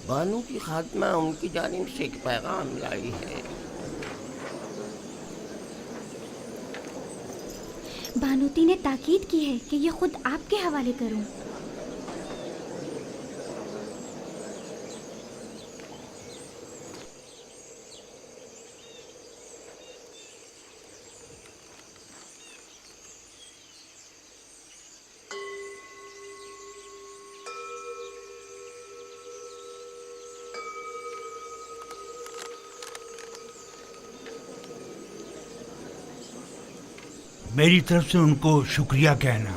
بانو کی خاتمہ ان کی جانب سے ایک پیغام لائی ہے۔ بانوتی نے تاکید کی ہے کہ یہ خود آپ کے حوالے کروں۔ میری طرف سے ان کو شکریہ کہنا۔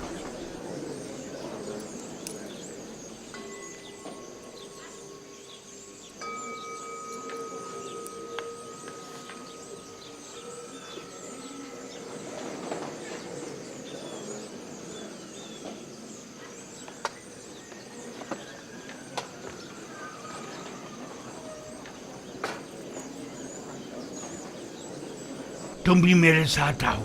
تم بھی میرے ساتھ آؤ۔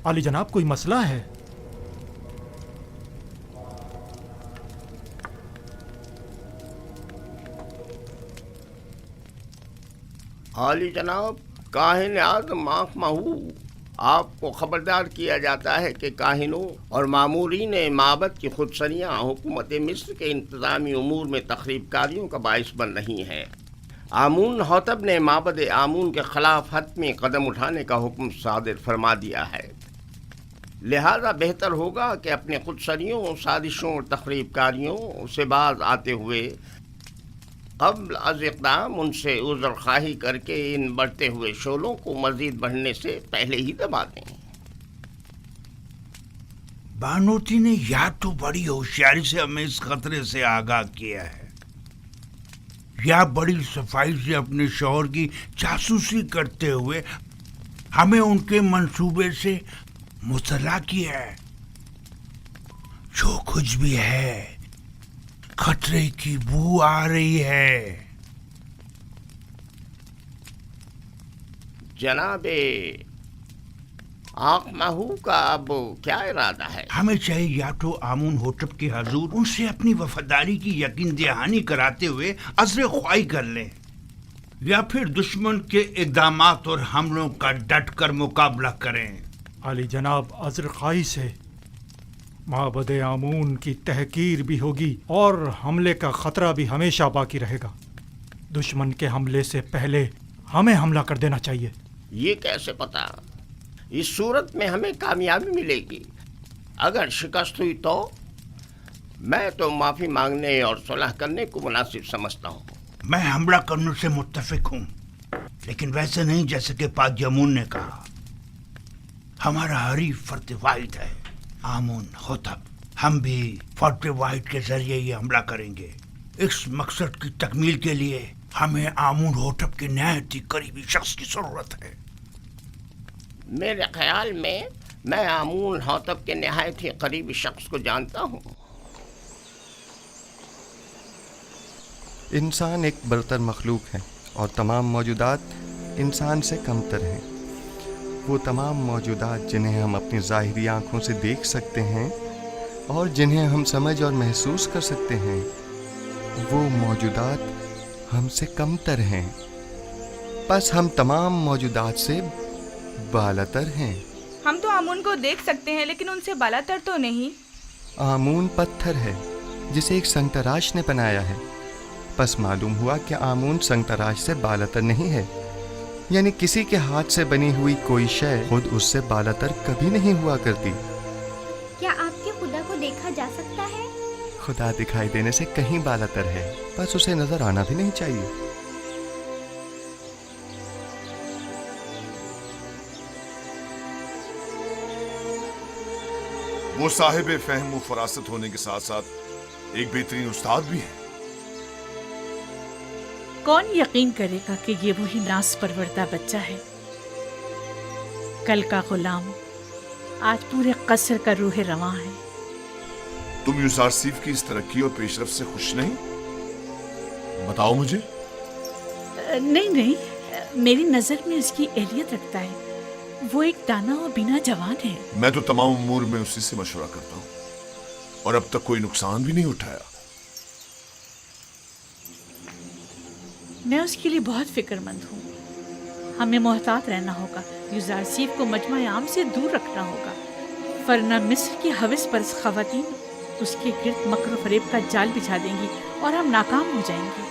عالی جناب کوئی مسئلہ ہے؟ عالی جناب، کاہن اعظم آنکھ مہو، آپ کو خبردار کیا جاتا ہے کہ کاہنوں اور مامورین معبد کی خودسریاں حکومت مصر کے انتظامی امور میں تخریب کاریوں کا باعث بن رہی ہیں۔ آمون حتب نے معبد آمون کے خلاف حتمی قدم اٹھانے کا حکم صادر فرما دیا ہے، لہذا بہتر ہوگا کہ اپنے خودسریوں، سازشوں اور تخریب کاریوں سے باز آتے ہوئے قبل از اقدام ان سے عذر خواہی کر کے ان بڑھتے ہوئے شعلوں کو مزید بڑھنے سے پہلے ہی دبا دیں۔ بانوتی نے یا تو بڑی ہوشیاری سے ہمیں اس خطرے سے آگاہ کیا ہے، یا بڑی صفائی سے اپنے شوہر کی جاسوسی کرتے ہوئے ہمیں ان کے منصوبے سے مطلع کیا ہے۔ جو کچھ بھی ہے، خطرے کی بو آ رہی ہے۔ جناب آنکھ مہو کا اب کیا ارادہ ہے؟ ہمیں چاہیے یا تو آمون ہوٹب کے حضور ان سے اپنی وفاداری کی یقین دہانی کراتے ہوئے عذر خواہی کر لیں، یا پھر دشمن کے اقدامات اور حملوں کا ڈٹ کر مقابلہ کریں۔ عالی جناب، عذر خواہی سے معبد آمون کی تحقیر بھی ہوگی اور حملے کا خطرہ بھی ہمیشہ باقی رہے گا۔ دشمن کے حملے سے پہلے ہمیں حملہ کر دینا چاہیے۔ یہ کیسے پتا؟ اس صورت میں ہمیں کامیابی ملے گی۔ اگر شکست ہوئی تو میں تو معافی مانگنے اور صلح کرنے کو مناسب سمجھتا ہوں۔ میں حملہ کرنے سے متفق ہوں، لیکن ویسے نہیں جیسے کہ پاک جمون نے کہا۔ ہمارا حریف فرد واحد ہے آمون ہوتب، ہم بھی فرد واحد کے ذریعے یہ حملہ کریں گے۔ اس مقصد کی تکمیل کے لیے ہمیں آمون ہوتب کے نہایت ہی قریبی شخص کی ضرورت ہے۔ میرے خیال میں آمون ہوتب کے نہایت ہی قریبی شخص کو جانتا ہوں۔ انسان ایک برتر مخلوق ہے اور تمام موجودات انسان سے کم تر ہیں۔ وہ تمام موجودات جنہیں ہم اپنی ظاہری آنکھوں سے دیکھ سکتے ہیں اور جنہیں ہم سمجھ اور محسوس کر سکتے ہیں، وہ موجودات ہم سے کم تر ہیں، بس ہم تمام موجودات سے بالاتر ہیں۔ ہم تو آمون کو دیکھ سکتے ہیں لیکن ان سے بالاتر تو نہیں۔ آمون پتھر ہے جسے ایک سنگ تراش نے بنایا ہے، بس معلوم ہوا کہ آمون سنگ تراش سے بالاتر نہیں ہے، یعنی کسی کے ہاتھ سے بنی ہوئی کوئی شے خود اس سے بالاتر کبھی نہیں ہوا کرتی۔ کیا آپ کے خدا کو دیکھا جا سکتا ہے؟ خدا دکھائی دینے سے کہیں بالاتر ہے، بس اسے نظر آنا بھی نہیں چاہیے۔ وہ صاحب فہم و فراست ہونے کے ساتھ ساتھ ایک بہترین استاد بھی ہے۔ کون یقین کرے گا کہ یہ وہی ناز پروردہ بچہ ہے؟ کل کا غلام آج پورے قصر کا روح رواں ہے۔ تم یوزارسیف کی اس ترقی اور پیش رفت سے خوش نہیں؟ بتاؤ مجھے۔ نہیں، میری نظر میں اس کی اہلیت رکھتا ہے۔ وہ ایک دانا اور بینا جوان ہے۔ میں تو تمام امور میں اسی سے مشورہ کرتا ہوں اور اب تک کوئی نقصان بھی نہیں اٹھایا۔ میں اس کے لیے بہت فکر مند ہوں۔ ہمیں محتاط رہنا ہوگا، یوزارسیف کو مجمع عام سے دور رکھنا ہوگا، ورنہ مصر کی ہوس پرست خواتین اس کے گرد مکر و فریب کا جال بچھا دیں گی اور ہم ناکام ہو جائیں گے۔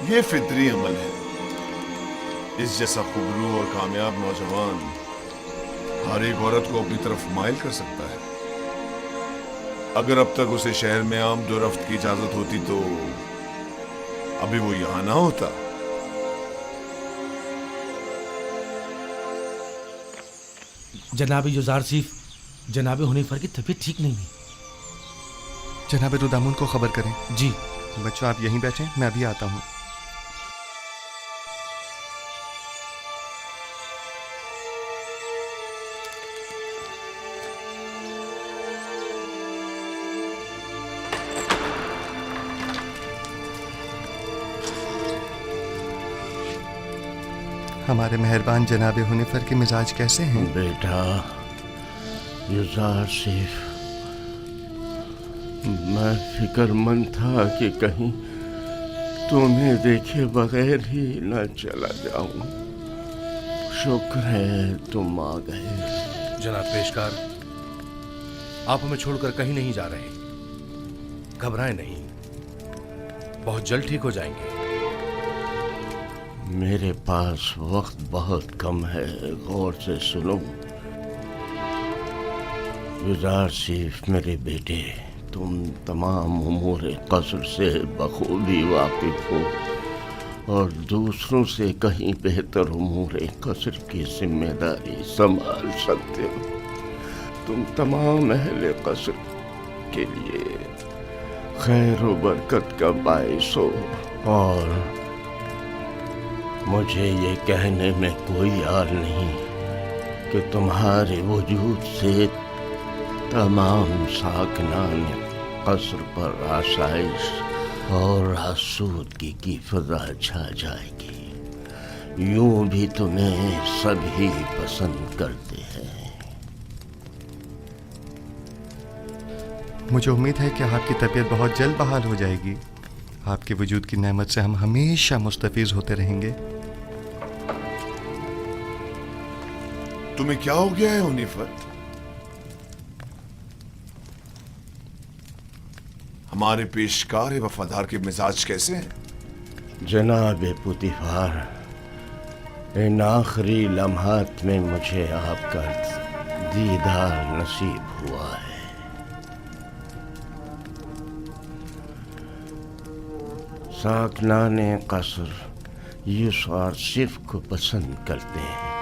یہ فطری عمل ہے۔ اس جیسا خوبرو اور کامیاب نوجوان ہر ایک عورت کو اپنی طرف مائل کر سکتا ہے۔ اگر اب تک اسے شہر میں آمد و رفت کی اجازت ہوتی تو ابھی وہ یہاں نہ ہوتا۔ جناب یوزارسیف، جناب حنیفر کی طبیعت ٹھیک نہیں ہے۔ جناب دودامون کو خبر کریں۔ جی بچوں آپ یہیں بیٹھیں، میں ابھی آتا ہوں۔ ہمارے مہربان جناب حنیفر کے مزاج کیسے ہیں؟ بیٹا یوزارسیف، میں فکر مند تھا کہ کہیں تمہیں دیکھے بغیر ہی نہ چلا جاؤں۔ شکر ہے تم آ گئے۔ جناب پیشکار، آپ ہمیں چھوڑ کر کہیں نہیں جا رہے، گھبرائیں نہیں، بہت جلد ٹھیک ہو جائیں گے۔ میرے پاس وقت بہت کم ہے، غور سے سنو۔ یوزارسیف میرے بیٹے، تم تمام امور قصر سے بخوبی واقف ہو اور دوسروں سے کہیں بہتر امور قصر کی ذمہ داری سنبھال سکتے ہو۔ تم تمام اہل قصر کے لیے خیر و برکت کا باعث ہو، اور مجھے یہ کہنے میں کوئی عار نہیں کہ تمہارے وجود سے تمام ساکنان قصر پر آسائش اور آسودگی کی فضا چھا جائے گی۔ یوں بھی تمہیں سبھی پسند کرتے ہیں۔ مجھے امید ہے کہ آپ کی طبیعت بہت جلد بحال ہو جائے گی۔ آپ کے وجود کی نعمت سے ہم ہمیشہ مستفیض ہوتے رہیں گے۔ تمہیں کیا ہو گیا ہے حنیفر؟ ہمارے پیشکار وفادار کے مزاج کیسے ہیں؟ جناب پوتیفار، ان آخری لمحات میں مجھے آپ کا دیدار نصیب ہوا ہے۔ ساکنان قصر یوزارسیف کو پسند کرتے ہیں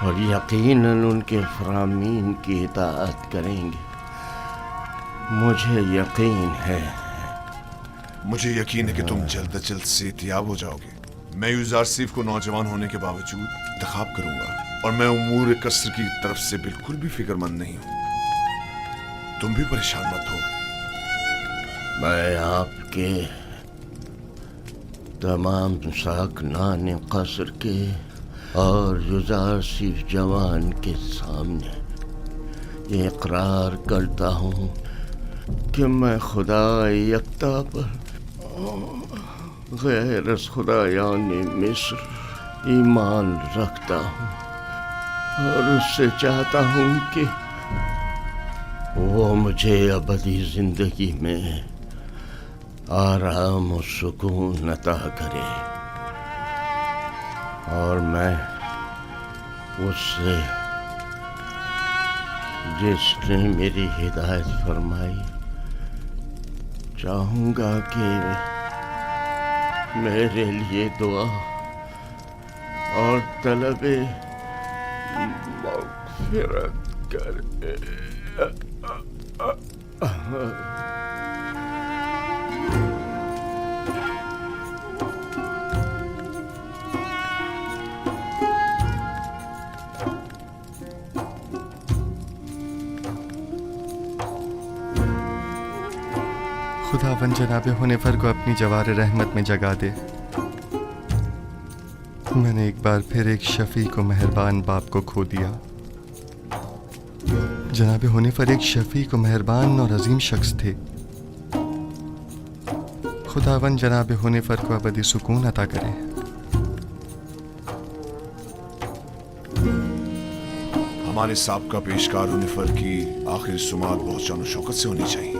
اور یقیناً ان کے فرامین کی اطاعت کریں گے۔ مجھے یقین ہے کہ تم جلد از جلد صحتیاب ہو جاؤ گے۔ میں یوزارسیف کو نوجوان ہونے کے باوجود انتخاب کروں گا، اور میں امور قصر کی طرف سے بالکل بھی فکر مند نہیں ہوں۔ تم بھی پریشان مت ہو۔ میں آپ کے تمام ساکنان قصر کے اور یوزارسیف جوان کے سامنے یہ اقرار کرتا ہوں کہ میں خدا یکتا پر غیر از خدایان مصر ایمان رکھتا ہوں، اور اس سے چاہتا ہوں کہ وہ مجھے ابدی زندگی میں آرام و سکون عطا کرے، اور میں اس سے جس نے میری ہدایت فرمائی چاہوں گا کہ میرے لیے دعا اور طلب مغفرت کرے۔ خداوند جناب حنیفر کو اپنی جوار رحمت میں جگا دے۔ میں نے ایک بار پھر ایک شفیق و مہربان باپ کو کھو دیا۔ جناب حنیفر ایک شفیق و مہربان اور عظیم شخص تھے۔ خداوند جناب حنیفر کو ابدی سکون عطا کرے۔ ہمارے سابقہ پیشکار حنیفر کی آخری سماعت بہت شان و شوکت سے ہونی چاہیے۔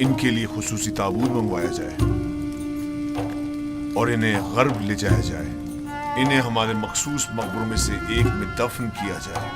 ان کے لیے خصوصی تابوت منگوایا جائے اور انہیں غرب لے جایا جائے۔ انہیں ہمارے مخصوص مقبروں میں سے ایک میں دفن کیا جائے۔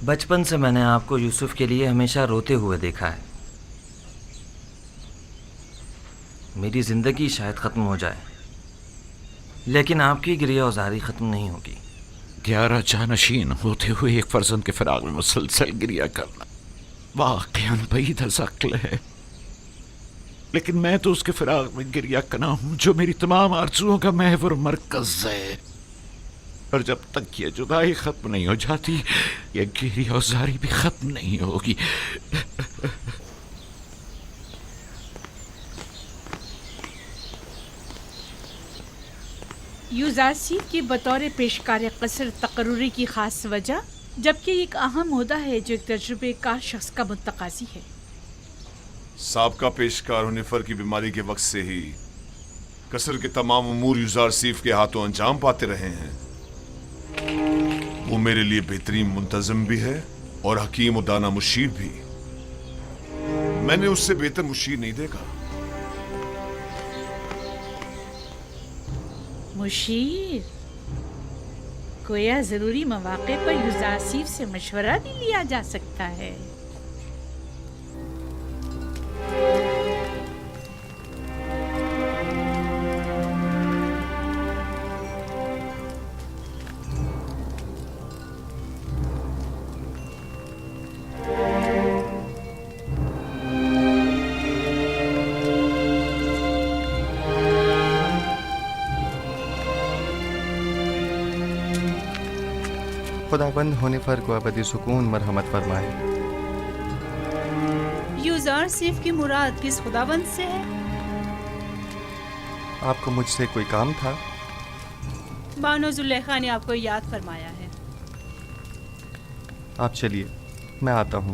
بچپن سے میں نے آپ کو یوسف کے لیے ہمیشہ روتے ہوئے دیکھا ہے۔ میری زندگی شاید ختم ہو جائے لیکن آپ کی گریہ وزاری ختم نہیں ہوگی۔ 11 جانشین ہوتے ہوئے ایک فرزند کے فراق میں مسلسل گریہ کرنا واقعاً بعید از عقل ہے، لیکن میں تو اس کے فراق میں گریہ کرنا ہوں جو میری تمام آرزوؤں کا محور مرکز ہے، اور جب تک یہ جدائی ختم نہیں ہو جاتی یہ گریہ وزاری بھی ختم نہیں ہوگی۔ یوزارسیف کی بطور پیشکار قصر تقرری کی خاص وجہ، جبکہ یہ ایک اہم عہدہ ہے جو ایک تجربے کار شخص کا متقاضی ہے۔ سابقہ پیشکار حنیفر کی بیماری کے وقت سے ہی قصر کے تمام امور یوزارسیف کے ہاتھوں انجام پاتے رہے ہیں۔ وہ میرے لیے بہترین منتظم بھی ہے اور حکیم و دانا مشیر بھی۔ میں نے اس سے بہتر مشیر نہیں دیکھا۔ مشیر گویا ضروری مواقع پر یوزارسیف سے مشورہ بھی لیا جا سکتا ہے۔ خداوند حنیفر کو ابدی سکون مرحمت فرمائے۔ یوزارسیف کی مراد کس خداوند سے ہے؟ آپ کو مجھ سے کوئی کام تھا؟ بانو زلیخا نے آپ کو یاد فرمایا ہے۔ آپ چلیے، میں آتا ہوں۔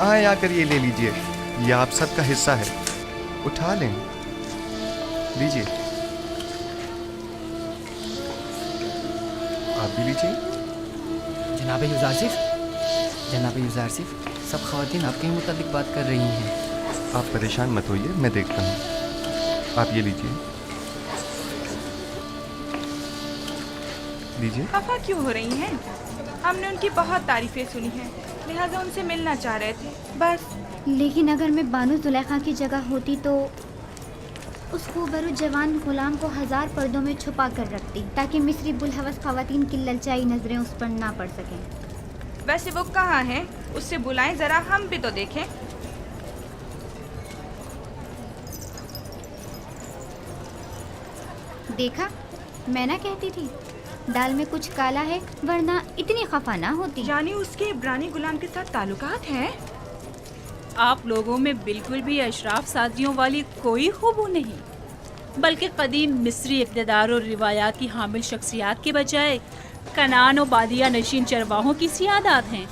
آئیں آ کر یہ لے لیجئے، یہ آپ سب کا حصہ ہے، اٹھا لیں، لیجئے، آپ بھی لیجئے۔ جناب یوزارسیف، جناب یوزارسیف، سب خواتین آپ کے ہی متعلق بات کر رہی ہیں۔ آپ پریشان مت ہوئیے، میں دیکھتا ہوں، آپ یہ لیجئے، لیجئے۔ خفا کیوں ہو رہی ہیں؟ ہم نے ان کی بہت تعریفیں سنی ہیں، لہٰذا ان سے ملنا چاہ رہے تھے بس۔ لیکن اگر میں بانو زلیخا کی جگہ ہوتی تو اس خوبرو جوان غلام کو 1000 پردوں میں چھپا کر رکھتی تاکہ مصری بلحوث خواتین کی للچائی نظریں اس پر نہ پڑ سکیں۔ ویسے وہ کہاں ہیں؟ اس سے بلائیں ذرا، ہم بھی تو دیکھیں۔ دیکھا، میں نہ کہتی تھی دال میں کچھ کالا ہے، ورنہ اتنی خفا نہ ہوتی۔ یعنی اس کے عبرانی غلام کے ساتھ تعلقات ہیں؟ آپ لوگوں میں بالکل بھی اشراف سادیوں والی کوئی خوبو نہیں، بلکہ قدیم مصری اقتدار اور روایات کی حامل شخصیات کے بجائے کنان و بادیہ نشین چرواہوں کی سیادات ہیں۔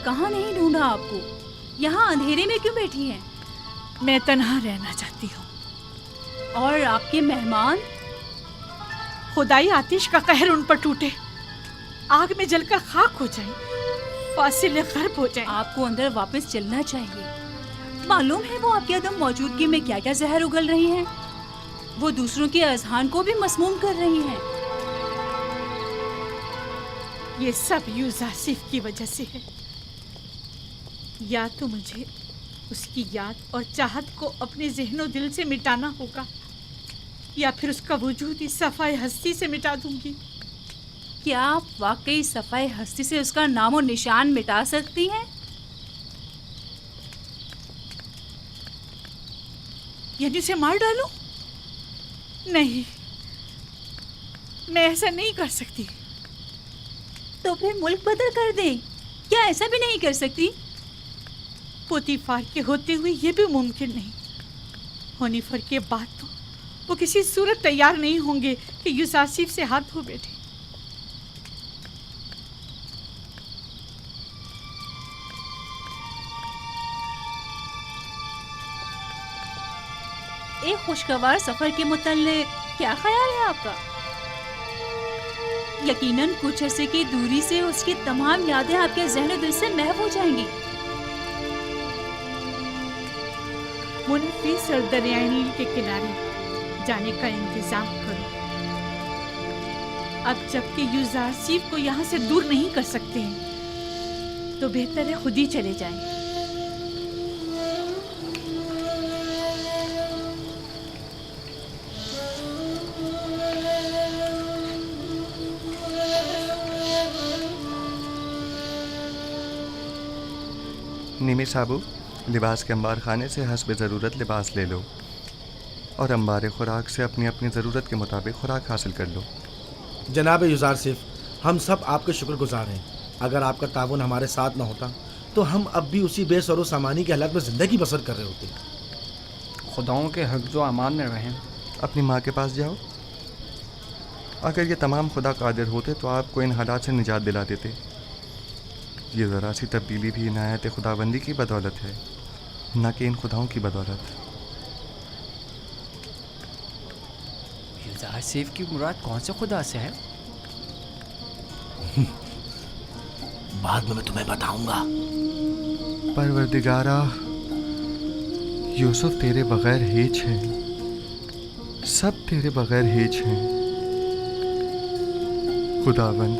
کہاں نہیں ڈھونڈا آپ کو؟ یہاں اندھیرے میں کیوں بیٹھی ہیں؟ میں تنہا رہنا چاہتی ہوں۔ اور آپ کے مہمان؟ خدائی آتش کا قہر ان پر ٹوٹے، آگ میں جل کر خاک ہو جائیں، فاصل غرب ہو جائیں۔ آپ کو اندر واپس چلنا چاہیے۔ معلوم ہے وہ آپ کی عدم موجودگی میں کیا کیا زہر اگل رہی ہیں۔ وہ دوسروں کے اذہان کو بھی مسموم کر رہی ہیں۔ یہ سب یوزارسیف کی وجہ سے ہے۔ یا تو مجھے اس کی یاد اور چاہت کو اپنے ذہن و دل سے مٹانا ہوگا، یا پھر اس کا وجود ہی صفائے ہستی سے مٹا دوں گی۔ کیا آپ واقعی صفائے ہستی سے اس کا نام و نشان مٹا سکتی ہیں؟ یعنی اسے مار ڈالوں؟ نہیں، میں ایسا نہیں کر سکتی۔ تو پھر ملک بدل کر دیں، کیا ایسا بھی نہیں کر سکتی؟ پوتیفار کے ہوتے ہوئے یہ بھی ممکن نہیں۔ ہونیفر کے بعد تو وہ کسی صورت تیار نہیں ہوں گے کہ یوزارسیف سے ہاتھ دھو بیٹھے۔ ایک خوشگوار سفر کے متعلق کیا خیال ہے آپ کا؟ یقیناً کچھ عرصے کی دوری سے اس کی تمام یادیں آپ کے ذہن و دل سے محو ہو جائیں گی۔ منفی اور دریائے نیل کے کنارے جانے کا انتظام کرو۔ اب جب کہ یوزارسیف کو یہاں سے دور نہیں کر سکتے ہیں تو بہتر ہے خود ہی چلے جائیں۔ نیمی صابو، لباس کے انبار خانے سے حسب ضرورت لباس لے لو اور انبار خوراک سے اپنی اپنی ضرورت کے مطابق خوراک حاصل کر لو۔ جناب یوزارسیف، ہم سب آپ کے شکر گزار ہیں۔ اگر آپ کا تعاون ہمارے ساتھ نہ ہوتا تو ہم اب بھی اسی بے سر و سامانی کے حالات میں زندگی بسر کر رہے ہوتے۔ خداؤں کے حفظ و امان میں رہیں۔ اپنی ماں کے پاس جاؤ۔ اگر یہ تمام خدا قادر ہوتے تو آپ کو ان حالات سے نجات دلا دیتے۔ یہ ذرا سی تبدیلی بھی عنایت خداوندی کی بدولت ہے، نہ کہ ان خداؤں کی بدولت۔ یوزارسیف کی مراد کون سے خدا سے ہے؟ بعد میں تمہیں بتاؤں گا۔ پروردگارا، یوسف تیرے بغیر ہیچ ہے، سب تیرے بغیر ہیچ ہیں۔ خداوند،